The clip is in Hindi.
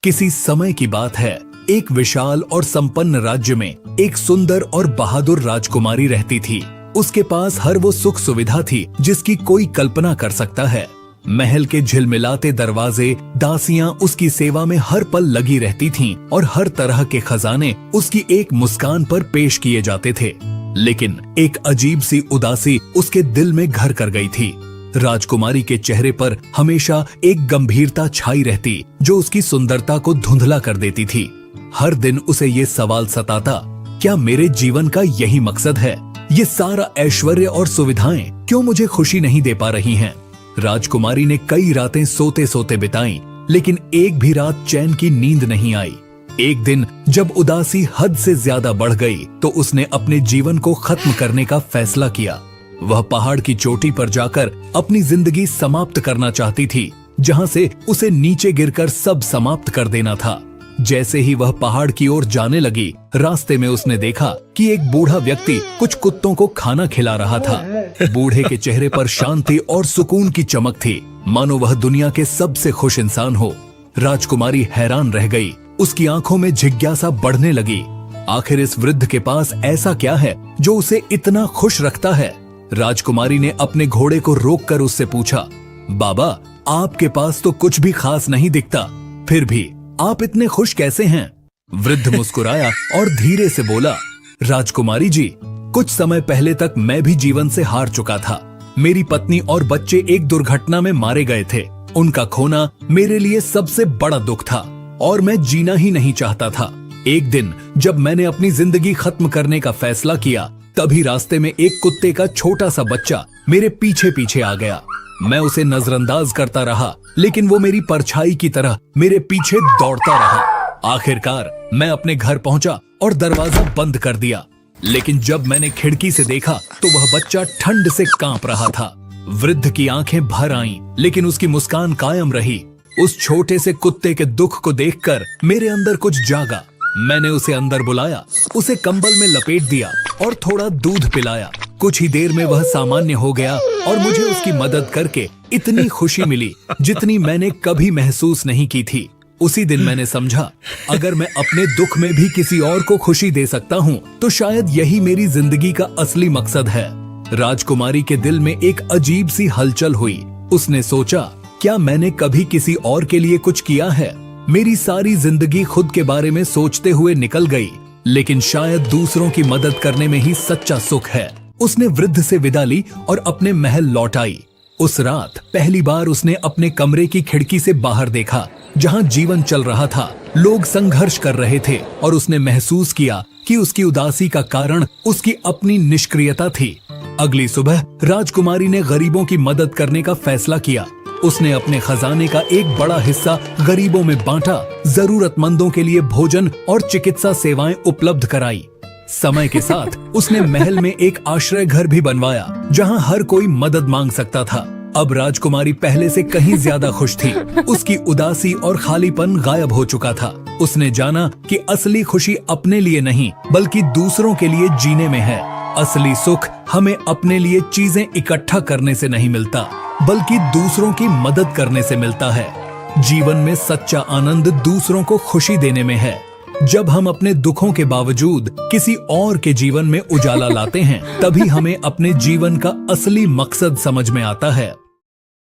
किसी समय की बात है। एक विशाल और संपन्न राज्य में एक सुंदर और बहादुर राजकुमारी रहती थी। उसके पास हर वो सुख सुविधा थी जिसकी कोई कल्पना कर सकता है। महल के झिलमिलाते दरवाजे, दासियां उसकी सेवा में हर पल लगी रहती थीं और हर तरह के खजाने उसकी एक मुस्कान पर पेश किए जाते थे। लेकिन एक अजीब सी उदासी उसके दिल में घर कर गई थी। राजकुमारी के चेहरे पर हमेशा एक गंभीरता छाई रहती जो उसकी सुंदरता को धुंधला कर देती थी। हर दिन उसे ये सवाल सताता, क्या मेरे जीवन का यही मकसद है? ये सारा ऐश्वर्य और सुविधाएं क्यों मुझे खुशी नहीं दे पा रही हैं? राजकुमारी ने कई रातें सोते सोते बिताई, लेकिन एक भी रात चैन की नींद नहीं आई। एक दिन जब उदासी हद से ज्यादा बढ़ गई तो उसने अपने जीवन को खत्म करने का फैसला किया। वह पहाड़ की चोटी पर जाकर अपनी जिंदगी समाप्त करना चाहती थी, जहां से उसे नीचे गिरकर सब समाप्त कर देना था। जैसे ही वह पहाड़ की ओर जाने लगी, रास्ते में उसने देखा कि एक बूढ़ा व्यक्ति कुछ कुत्तों को खाना खिला रहा था। बूढ़े के चेहरे पर शांति और सुकून की चमक थी, मानो वह दुनिया के सबसे खुश इंसान हो। राजकुमारी हैरान रह गई, उसकी आंखों में जिज्ञासा बढ़ने लगी। आखिर इस वृद्ध के पास ऐसा क्या है जो उसे इतना खुश रखता है? राजकुमारी ने अपने घोड़े को रोककर उससे पूछा, बाबा, आपके पास तो कुछ भी खास नहीं दिखता, फिर भी आप इतने खुश कैसे हैं? वृद्ध मुस्कुराया और धीरे से बोला, राजकुमारी जी, कुछ समय पहले तक मैं भी जीवन से हार चुका था। मेरी पत्नी और बच्चे एक दुर्घटना में मारे गए थे। उनका खोना मेरे लिए सबसे बड़ा दुख था और मैं जीना ही नहीं चाहता था। एक दिन जब मैंने अपनी जिंदगी खत्म करने का फैसला किया, तभी रास्ते में एक कुत्ते का छोटा सा बच्चा मेरे पीछे पीछे आ गया। मैं उसे नजरअंदाज करता रहा, लेकिन वो मेरी परछाई की तरह मेरे पीछे दौड़ता रहा। आखिरकार मैं अपने घर पहुंचा और दरवाजा बंद कर दिया, लेकिन जब मैंने खिड़की से देखा तो वह बच्चा ठंड से कांप रहा था। वृद्ध की आंखें भर आईं, लेकिन उसकी मुस्कान कायम रही। उस छोटे से कुत्ते के दुख को देखकर मेरे अंदर कुछ जागा। मैंने उसे अंदर बुलाया, उसे कंबल में लपेट दिया और थोड़ा दूध पिलाया। कुछ ही देर में वह सामान्य हो गया और मुझे उसकी मदद करके इतनी खुशी मिली जितनी मैंने कभी महसूस नहीं की थी। उसी दिन मैंने समझा, अगर मैं अपने दुख में भी किसी और को खुशी दे सकता हूँ तो शायद यही मेरी जिंदगी का असली मकसद है। राजकुमारी के दिल में एक अजीब सी हलचल हुई। उसने सोचा, क्या मैंने कभी किसी और के लिए कुछ किया है? मेरी सारी जिंदगी खुद के बारे में सोचते हुए निकल गई, लेकिन शायद दूसरों की मदद करने में ही सच्चा सुख है। उसने वृद्ध से विदा ली और अपने महल लौट आई। उस रात पहली बार उसने अपने कमरे की खिड़की से बाहर देखा, जहां जीवन चल रहा था। लोग संघर्ष कर रहे थे और उसने महसूस किया कि उसकी उदासी का कारण उसकी अपनी निष्क्रियता थी। अगली सुबह राजकुमारी ने गरीबों की मदद करने का फैसला किया। उसने अपने खजाने का एक बड़ा हिस्सा गरीबों में बांटा, जरूरतमंदों के लिए भोजन और चिकित्सा सेवाएं उपलब्ध कराई। समय के साथ उसने महल में एक आश्रय घर भी बनवाया, जहां हर कोई मदद मांग सकता था। अब राजकुमारी पहले से कहीं ज्यादा खुश थी। उसकी उदासी और खालीपन गायब हो चुका था। उसने जाना कि असली खुशी अपने लिए नहीं, बल्कि दूसरों के लिए जीने में है। असली सुख हमें अपने लिए चीजें इकट्ठा करने से नहीं मिलता, बल्कि दूसरों की मदद करने से मिलता है। जीवन में सच्चा आनंद दूसरों को खुशी देने में है। जब हम अपने दुखों के बावजूद किसी और के जीवन में उजाला लाते हैं, तभी हमें अपने जीवन का असली मकसद समझ में आता है।